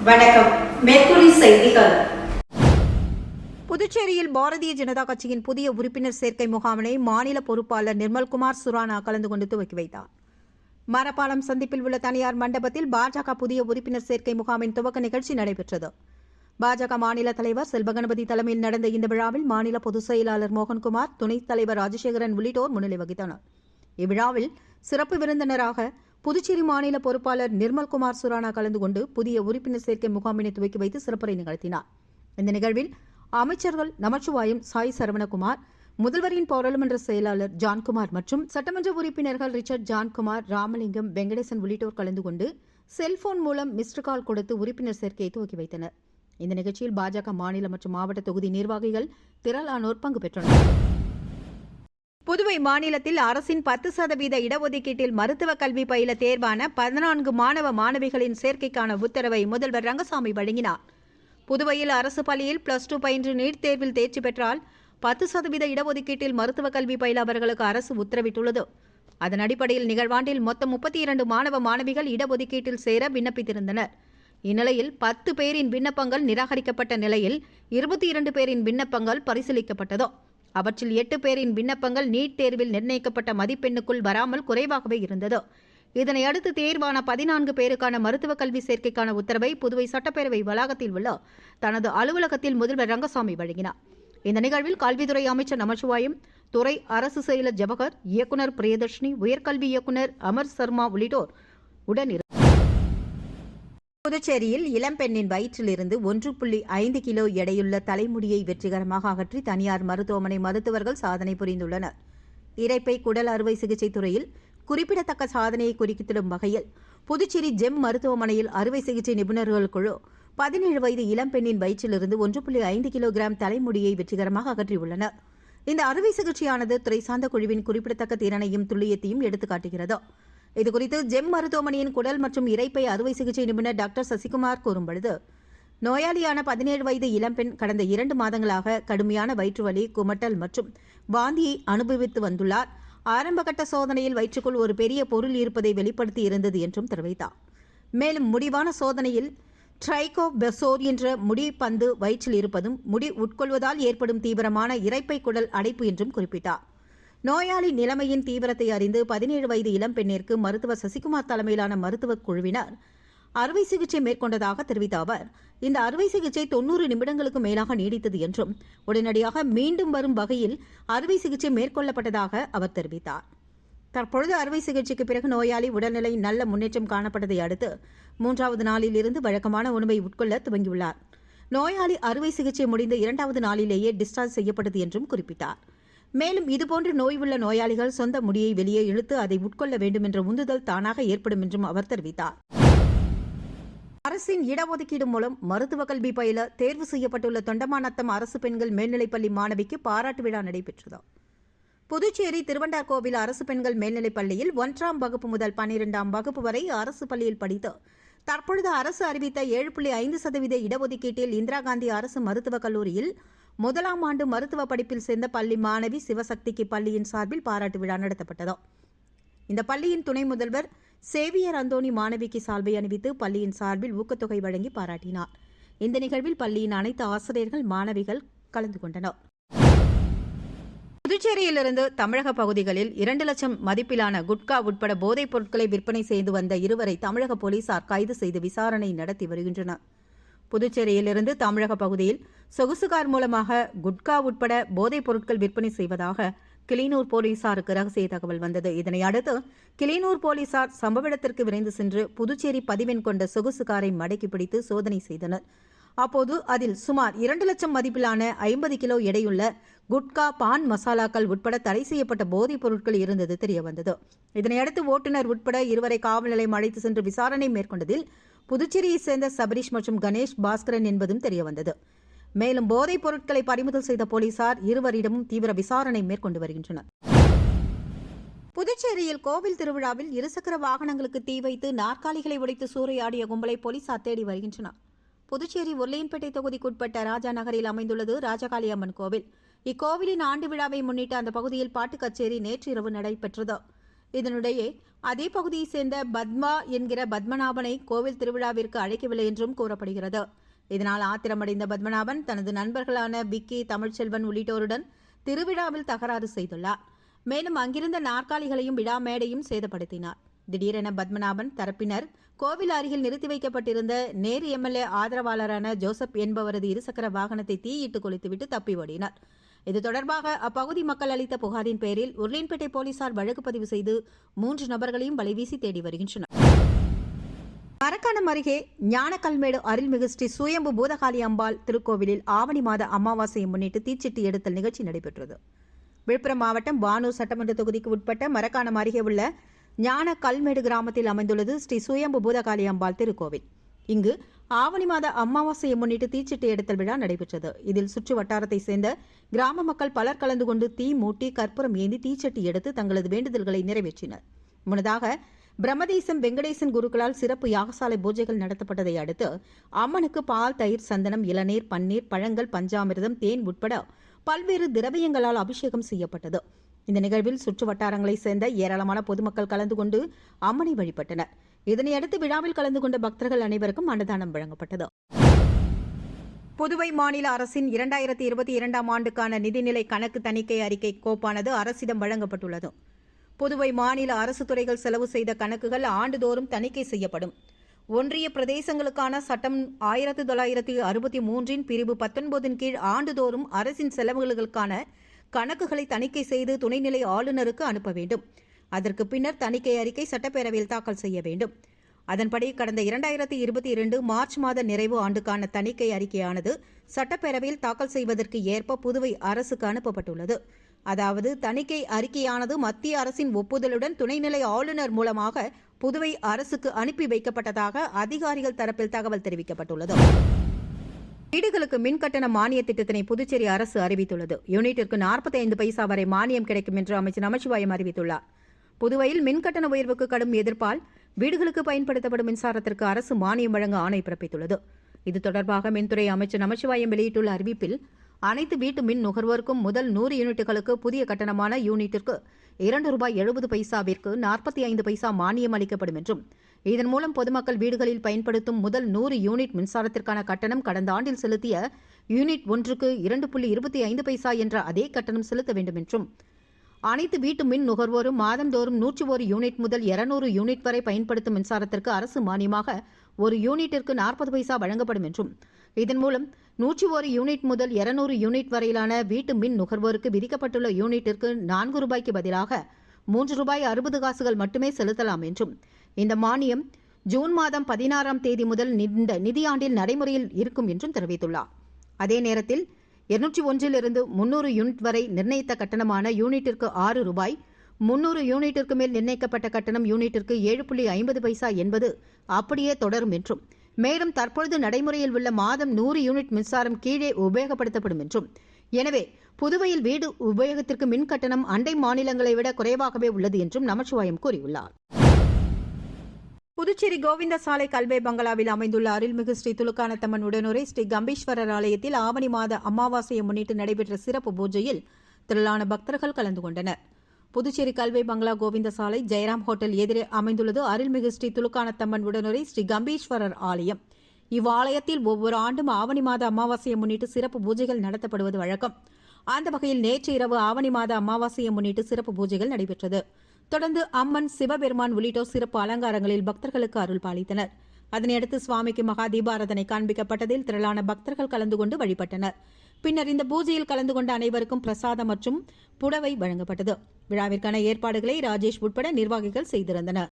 வணக்கம். மேற்குறி செய்திகள். புதுச்சேரியில் பாரதிய ஜனதா கட்சியின் புதிய உறுப்பினர் சேர்க்கை முகாமினை மாநில பொறுப்பாளர் நிர்மல்குமார் சுரானா கலந்து கொண்டு துவக்கி வைத்தார். மரப்பாலம் சந்திப்பில் உள்ள தனியார் மண்டபத்தில் பாஜக புதிய உறுப்பினர் சேர்க்கை முகாமின் துவக்க நிகழ்ச்சி நடைபெற்றது. பாஜக மாநில தலைவர் செல்வகணபதி தலைமையில் நடந்த இந்த விழாவில் மாநில பொதுச் செயலாளர் மோகன்குமார், துணைத் தலைவர் ராஜசேகரன் உள்ளிட்டோர் முன்னிலை வகித்தனர். இவ்விழாவில் சிறப்பு விருந்தினராக புதுச்சேரி மாநில பொறுப்பாளர் நிர்மல்குமார் சுரானா கலந்து கொண்டு புதிய உறுப்பினர் சேர்க்கை முகாமினை துவக்கி வைத்து சிறப்புரை நிகழ்த்தினார். இந்த நிகழ்வில் அமைச்சர்கள் நமச்சிவாயம், சாய் சரவணகுமார், முதல்வரின் பாராளுமன்ற செயலாளர் ஜான்குமார் மற்றும் சட்டமன்ற உறுப்பினர்கள் ரிச்சர்ட் ஜான்குமார், ராமலிங்கம், வெங்கடேசன் உள்ளிட்டோர் கலந்து கொண்டு செல்போன் மூலம் மிஸ்டு கால் கொடுத்து உறுப்பினர் சேர்க்கையை துவக்கி வைத்தனர். இந்த நிகழ்ச்சியில் பாஜக மாநில மற்றும் மாவட்ட தொகுதி நிர்வாகிகள் திரளானோர் பங்கு பெற்றனர். புதுவை மாநிலத்தில் அரசின் 10% இடஒதுக்கீட்டில் மருத்துவக் கல்வி பயில தேர்வான 14 மாணவ மாணவிகளின் சேர்க்கைக்கான உத்தரவை முதல்வர் ரங்கசாமி வழங்கினார். புதுவையில் அரசு பள்ளியில் +2 பயின்று நீட் தேர்வில் தேர்ச்சி பெற்றால் 10% இடஒதுக்கீட்டில் மருத்துவக் கல்வி பயில அவர்களுக்கு அரசு உத்தரவிட்டுள்ளது. அதன் அடிப்படையில் நிகழ்வாண்டில் மொத்தம் 32 மாணவ மாணவிகள் இடஒதுக்கீட்டில் சேர விண்ணப்பித்திருந்தனர். இந்நிலையில் 10 பேரின் விண்ணப்பங்கள் நிராகரிக்கப்பட்ட நிலையில் 22 பேரின் விண்ணப்பங்கள் பரிசீலிக்கப்பட்டது. அவற்றில் 8 பேரின் விண்ணப்பங்கள் நீட் தேர்வில் நிர்ணயிக்கப்பட்ட மதிப்பெண்ணுக்குள் வராமல் குறைவாகவே இருந்தது. இதனையடுத்து தேர்வான 14 பேருக்கான மருத்துவக் கல்வி சேர்க்கைக்கான உத்தரவை புதுவை சட்டப்பேரவை வளாகத்தில் உள்ள தனது அலுவலகத்தில் முதல்வர் ரங்கசாமி வழங்கினார். இந்த நிகழ்வில் கல்வித்துறை அமைச்சர் நமச்சிவாயம், துறை அரசு செயலர் ஜவஹர், இயக்குநர் பிரியதர்ஷினி, உயர்கல்வி இயக்குநர் அமர் சர்மா உள்ளிட்டோர் உடனிருந்தனர். புதுச்சேரியில் இளம்பெண்ணின் வயிற்றிலிருந்து 1.5 கிலோ எடையுள்ள தலைமுடியை வெற்றிகரமாக அகற்றி தனியார் மருத்துவமனை மருத்துவர்கள் சாதனை புரிந்துள்ளனர். இரைப்பை குடல் அறுவை சிகிச்சை துறையில் குறிப்பிடத்தக்க சாதனையை குறித்திடும் வகையில் புதுச்சேரி ஜெம் மருத்துவமனையில் அறுவை சிகிச்சை நிபுணர்கள் குழு 17 வயது இளம்பெண்ணின் வயிற்றிலிருந்து 1.5 கிலோகிராம் தலைமுடியை வெற்றிகரமாக அகற்றியுள்ளனர். இந்த அறுவை சிகிச்சையானது துறை சார்ந்த குழுவின் குறிப்பிடத்தக்க திறனையும் துல்லியத்தையும் எடுத்துக்காட்டுகிறது. இதுகுறித்து ஜெம் மருத்துவமனையின் குடல் மற்றும் இரைப்பை அறுவை சிகிச்சை நிபுணர் டாக்டர் சசிகுமார் கூறும்பொழுது, நோயாளியான 17 வயது இளம்பெண் கடந்த 2 மாதங்களாக கடுமையான வயிற்றுவலி, குமட்டல் மற்றும் வாந்தியை அனுபவித்து வந்துள்ளார். ஆரம்பகட்ட சோதனையில் வயிற்றுக்குள் ஒரு பெரிய பொருள் இருப்பதை வெளிப்படுத்தி இருந்தது என்றும் தெரிவித்தார். மேலும் முடிவான சோதனையில் ட்ரைகோபெசோர் என்ற முடி பந்து வயிற்றில் இருப்பதும் முடி உட்கொள்வதால் ஏற்படும் தீவிரமான இரைப்பை குடல் அடைப்பு என்றும் குறிப்பிட்டார். நோயாளி நிலைமையின் தீவிரத்தை அறிந்து 17 வயது இளம்பெண்ணிற்கு மருத்துவர் சசிகுமார் தலைமையிலான மருத்துவக் குழுவினர் அறுவை சிகிச்சை மேற்கொண்டதாக தெரிவித்த அவர், இந்த அறுவை சிகிச்சை 90 நிமிடங்களுக்கு மேலாக நீடித்தது என்றும் உடனடியாக மீண்டும் வரும் வகையில் அறுவை சிகிச்சை மேற்கொள்ளப்பட்டதாக அவர் தெரிவித்தார். தற்பொழுது அறுவை சிகிச்சைக்கு பிறகு நோயாளி உடல்நிலை நல்ல முன்னேற்றம் காணப்பட்டதை அடுத்து 3வது நாளில் இருந்து வழக்கமான உணவை உட்கொள்ள துவங்கியுள்ளார். நோயாளி அறுவை சிகிச்சை முடிந்த 2வது நாளிலேயே டிஸ்சார்ஜ் செய்யப்பட்டது என்றும் குறிப்பிட்டார். மேலும் இதுபோன்ற நோய் உள்ள நோயாளிகள் சொந்த முடியை வெளியே இழுத்து அதை உட்கொள்ள வேண்டும் என்ற உந்துதல் தானாக ஏற்படும் என்றும் அவர் தெரிவித்தார். அரசின் இடஒதுக்கீடு மூலம் மருத்துவக் கல்வி பயில தேர்வு செய்யப்பட்டுள்ள தொண்டமாநத்தம் அரசு பெண்கள் மேல்நிலைப்பள்ளி மாணவிக்கு பாராட்டு விழா நடைபெற்றது. புதுச்சேரி திருவண்டார்கோவில் அரசு பெண்கள் மேல்நிலைப் பள்ளியில் 1ஆம் வகுப்பு முதல் 12ஆம் வகுப்பு வரை அரசு பள்ளியில் படித்து தற்பொழுது அரசு அறிவித்த 7.5% இடஒதுக்கீட்டில் இந்திரா காந்தி அரசு மருத்துவக் கல்லூரியில் 1ஆம் ஆண்டு மருத்துவ படிப்பில் சேர்ந்த பள்ளி மாணவி சிவசக்திக்கு பள்ளியின் சார்பில் பாராட்டு விழா நடத்தப்பட்டது. இந்த பள்ளியின் துணை முதல்வர் சேவியர் அந்தோணி மாணவிக்கு சால்வை அணிவித்து பள்ளியின் சார்பில் ஊக்கத்தொகை வழங்கி பாராட்டினார். இந்த நிகழ்வில் பள்ளியின் அனைத்து ஆசிரியர்கள், மாணவிகள் கலந்து கொண்டனர். புதுச்சேரியிலிருந்து தமிழக பகுதிகளில் 2 லட்சம் மதிப்பிலான குட்கா உட்பட போதைப் பொருட்களை விற்பனை செய்து வந்த இருவரை தமிழக போலீசார் கைது செய்து விசாரணை நடத்தி வருகின்றனர். புதுச்சேரியிலிருந்து தமிழக பகுதியில் சொகுசு கார் மூலமாக குட்கா உட்பட போதைப் பொருட்கள் விற்பனை செய்வதாக கிளிநூர் போலீசாருக்கு ரகசிய தகவல் வந்தது. இதனையடுத்து கிளிநூர் போலீசார் சம்பவ இடத்திற்கு விரைந்து சென்று புதுச்சேரி பதிவெண் கொண்ட சொகுசு காரை மடக்கி பிடித்து சோதனை செய்தனர். அப்போது அதில் சுமார் 2 லட்சம் மதிப்பிலான 50 கிலோ எடையுள்ள குட்கா, பான் மசாலாக்கள் உட்பட தடை செய்யப்பட்ட போதைப் பொருட்கள் இருந்தது தெரியவந்தது. இதனையடுத்து ஓட்டுநர் உட்பட இருவரை காவல் நிலையம் அழைத்து சென்று விசாரணை மேற்கொண்டதில் புதுச்சேரியைச் சேர்ந்த சபரீஷ் மற்றும் கணேஷ் பாஸ்கரன் என்பதும் தெரியவந்தது. மேலும் போதைப் பொருட்களை பறிமுதல் செய்த போலீசார் இருவரிடமும் தீவிர விசாரணை மேற்கொண்டு வருகின்றனர். புதுச்சேரியில் கோவில் திருவிழாவில் இருசக்கர வாகனங்களுக்கு தீ வைத்து நாற்காலிகளை உடைத்து சூறையாடிய கும்பலை போலீசார் தேடி வருகின்றனர். புதுச்சேரி உருளையன்பேட்டை தொகுதிக்குட்பட்ட ராஜா நகரில் அமைந்துள்ளது ராஜகாளி அம்மன் கோவில். இக்கோவிலின் ஆண்டு விழாவை முன்னிட்டு அந்த பகுதியில் பாட்டு கச்சேரி நேற்று இரவு நடைபெற்றது. இதனிடையே அதே பகுதியைச் சேர்ந்த பத்மா என்கிற பத்மநாபனை கோவில் திருவிழாவிற்கு அழைக்கவில்லை என்றும் கூறப்படுகிறது. இதனால் ஆத்திரமடைந்த பத்மநாபன் தனது நண்பர்களான பிக்கி, தமிழ்ச்செல்வன் உள்ளிட்டோருடன் திருவிழாவில் தகராறு செய்துள்ளார். மேலும் அங்கிருந்த நாற்காலிகளையும் விழா மேடையும் சேதப்படுத்தினார். திடீரென பத்மநாபன் தரப்பினர் கோவில் அருகில் நிறுத்தி வைக்கப்பட்டிருந்த நேரு எம்எல்ஏ ஆதரவாளரான ஜோசப் என்பவரது இருசக்கர வாகனத்தை தீயிட்டு கொளுத்துவிட்டு தப்பி ஓடினார். இது தொடர்பாக அப்பகுதி மக்கள் அளித்த புகாரின் பேரில் உருளையன்பேட்டை போலீசார் வழக்கு பதிவு செய்து 3 நபர்களையும் வலைவீசி தேடி வருகின்றனர். மரக்காணம் அருகே ஞானக்கல்மேடு அருள்மிகு ஸ்ரீ சுயம்பு பூதகாளி அம்பாள் திருக்கோவிலில் ஆவணி மாத அமாவாசையை முன்னிட்டு தீச்சட்டி எடுத்தல் நிகழ்ச்சி நடைபெற்றது. விழுப்புரம் மாவட்டம் வானூர் சட்டமன்ற தொகுதிக்கு உட்பட்ட மரக்காணம் அருகே உள்ள ஞானக்கல்மேடு கிராமத்தில் அமைந்துள்ளது ஸ்ரீ சுயம்பு பூதகாளி அம்பாள் திருக்கோவில். இங்கு ஆவணி மாத அமாவாசையை முன்னிட்டு தீச்சட்டி எடுத்தல் விழா நடைபெற்றது. இதில் சுற்று வட்டாரத்தை சேர்ந்த கிராம மக்கள் பலர் கலந்து கொண்டு தீ மூட்டி கற்பூரம் ஏந்தி தீச்சட்டி எடுத்து தங்களது வேண்டுதல்களை நிறைவேற்றினர். முன்னதாக பிரம்மதேசம் வெங்கடேசன் குருக்களால் சிறப்பு யாகசாலை பூஜைகள் நடத்தப்பட்டதை அடுத்து அம்மனுக்கு பால், தயிர், சந்தனம், இளநீர், பன்னீர், பழங்கள், பஞ்சாமிர்தம், தேன் உட்பட பல்வேறு திரவியங்களால் அபிஷேகம் செய்யப்பட்டது. இந்த நிகழ்வில் சுற்று வட்டாரங்களைச் சேர்ந்த ஏராளமான பொதுமக்கள் கலந்து கொண்டு அம்மனை வழிபட்டனர். இதனையடுத்து விழாவில் கலந்து கொண்ட பக்தர்கள் அனைவருக்கும் அன்னதானம் வழங்கப்பட்டது. புதுவை மாநில அரசின் 2022ஆம் ஆண்டுக்கான நிதிநிலை கணக்கு தணிக்கை அறிக்கை கோப்பானது அரசிடம் வழங்கப்பட்டுள்ளது. புதுவை மாநில அரசு துறைகள் செலவு செய்த கணக்குகள் ஆண்டுதோறும் தணிக்கை செய்யப்படும். ஒன்றிய பிரதேசங்களுக்கான சட்டம் 1963 பிரிவு 19 கீழ் ஆண்டுதோறும் அரசின் செலவுகளுக்கான கணக்குகளை தணிக்கை செய்து துணைநிலை ஆளுநருக்கு அனுப்ப வேண்டும். அதற்கு பின்னர் தணிக்கை அறிக்கை சட்டப்பேரவையில் தாக்கல் செய்ய வேண்டும். அதன்படி கடந்த 2022 மார்ச் மாத நிறைவு ஆண்டுக்கான தணிக்கை அறிக்கையானது சட்டப்பேரவையில் தாக்கல் செய்வதற்கு ஏற்ப புதுவை அரசுக்கு அனுப்பப்பட்டுள்ளது. அதாவது தணிக்கை அறிக்கையானது மத்திய அரசின் ஒப்புதலுடன் துணைநிலை ஆளுநர் மூலமாக புதுவை அரசுக்கு அனுப்பி வைக்கப்பட்டதாக அதிகாரிகள் தரப்பில் தகவல் தெரிவிக்கப்பட்டுள்ளது. வீடுகளுக்கு மின்கட்டண மானிய திட்டத்தினை புதுச்சேரி அரசு அறிவித்துள்ளது. யூனிட்டிற்கு 45 பைசா வரை மானியம் கிடைக்கும் என்று அமைச்சர் நமச்சிவாயம் அறிவித்துள்ளார். புதுவையில் மின்கட்டண உயர்வுக்கு கடும் எதிர்ப்பால் வீடுகளுக்கு பயன்படுத்தப்படும் மின்சாரத்திற்கு அரசு மானியம் வழங்க ஆணை பிறப்பித்துள்ளது. இது தொடர்பாக மின்துறை அமைச்சர் நமச்சிவாயம் வெளியிட்டுள்ள அறிவிப்பில் அனைத்து வீட்டு மின் நுகர்வோருக்கும் முதல் 100 யூனிட்டுகளுக்கு புதிய கட்டணமான யூனிட்டிற்கு ₹2.70 45 பைசா மானியம் அளிக்கப்படும் என்றும், இதன் மூலம் பொதுமக்கள் வீடுகளில் பயன்படுத்தும் முதல் 100 யூனிட் மின்சாரத்திற்கான கட்டணம் கடந்த ஆண்டில் செலுத்திய யூனிட் ஒன்றுக்கு 2.25 பைசா என்ற அதே கட்டணம் செலுத்த வேண்டும் என்றும், அனைத்து வீட்டு மின் நுகர்வோரும் மாதந்தோறும் 101 யூனிட் முதல் 200 யூனிட் வரை பயன்படுத்தும் மின்சாரத்திற்கு அரசு மானியமாக ஒரு யூனிட்டிற்கு 40 பைசா வழங்கப்படும் என்றும், இதன் மூலம் 101 யூனிட் முதல் 200 யூனிட் வரையிலான வீட்டு மின் நுகர்வோருக்கு விதிக்கப்பட்டுள்ள யூனிட்டிற்கு ₹4க்கு பதிலாக ₹3.60 மட்டுமே செலுத்தலாம் என்றும், இந்த மானியம் ஜூன் மாதம் 16ஆம் தேதி முதல் இந்த நிதியாண்டில் நடைமுறையில் இருக்கும் என்றும் தெரிவித்துள்ளார். அதே நேரத்தில் 201 300 யூனிட் வரை நிர்ணயித்த கட்டணமான யூனிட்டிற்கு ₹6, 300 யூனிட்டிற்கு மேல் நிர்ணயிக்கப்பட்ட கட்டணம் யூனிட்டிற்கு 7.50 பைசா என்பது அப்படியே தொடரும் என்றும், மேலும் தற்பொழுது நடைமுறையில் உள்ள மாதம் 100 யூனிட் மின்சாரம் கீழே உபயோகப்படுத்தப்படும் என்றும், எனவே புதுவையில் வீடு உபயோகத்திற்கு மின் கட்டணம் அண்டை மாநிலங்களை விட குறைவாகவே உள்ளது என்றும் நமச்சிவாயம் கூறியுள்ளார். புதுச்சேரி கோவிந்த சாலை கல்வே பங்களாவில் அமைந்துள்ள அருள்மிகு ஸ்ரீ துலுக்கானத்தம்மன் உடனுரை ஸ்ரீ கம்பீஸ்வரர் ஆலயத்தில் ஆவணி மாத அமாவாசையை முன்னிட்டு நடைபெற்ற சிறப்பு பூஜையில் திரளான பக்தர்கள் கலந்து கொண்டனர். புதுச்சேரி கல்வே பங்களா கோவிந்த சாலை ஜெயராம் ஹோட்டல் எதிரே அமைந்துள்ளது அருள்மிகு ஸ்ரீ துலுக்கானத்தம்மன் உடனுரை ஸ்ரீ கம்பீஸ்வரர் ஆலயம். இவ்வாலயத்தில் ஒவ்வொரு ஆண்டும் ஆவணி மாத அமாவாசையை முன்னிட்டு சிறப்பு பூஜைகள் நடத்தப்படுவது வழக்கம். அந்த வகையில் நேற்று இரவு ஆவணி மாத அமாவாசையை முன்னிட்டு சிறப்பு பூஜைகள் நடைபெற்றது. தொடர்ந்து அம்மன், சிவபெருமான் உள்ளிட்டோர் சிறப்பு அலங்காரங்களில் பக்தர்களுக்கு அருள் பாலித்தனர். அதனையடுத்து சுவாமிக்கு மகா தீபாராதனை காண்பிக்கப்பட்டதில் திரளான பக்தர்கள் கலந்து கொண்டு வழிபட்டனர். பின்னர் இந்த பூஜையில் கலந்து கொண்ட அனைவருக்கும் பிரசாதம் மற்றும் புடவை வழங்கப்பட்டது. விழாவிற்கான ஏற்பாடுகளை ராஜேஷ் உட்பட நிர்வாகிகள் செய்திருந்தனர்.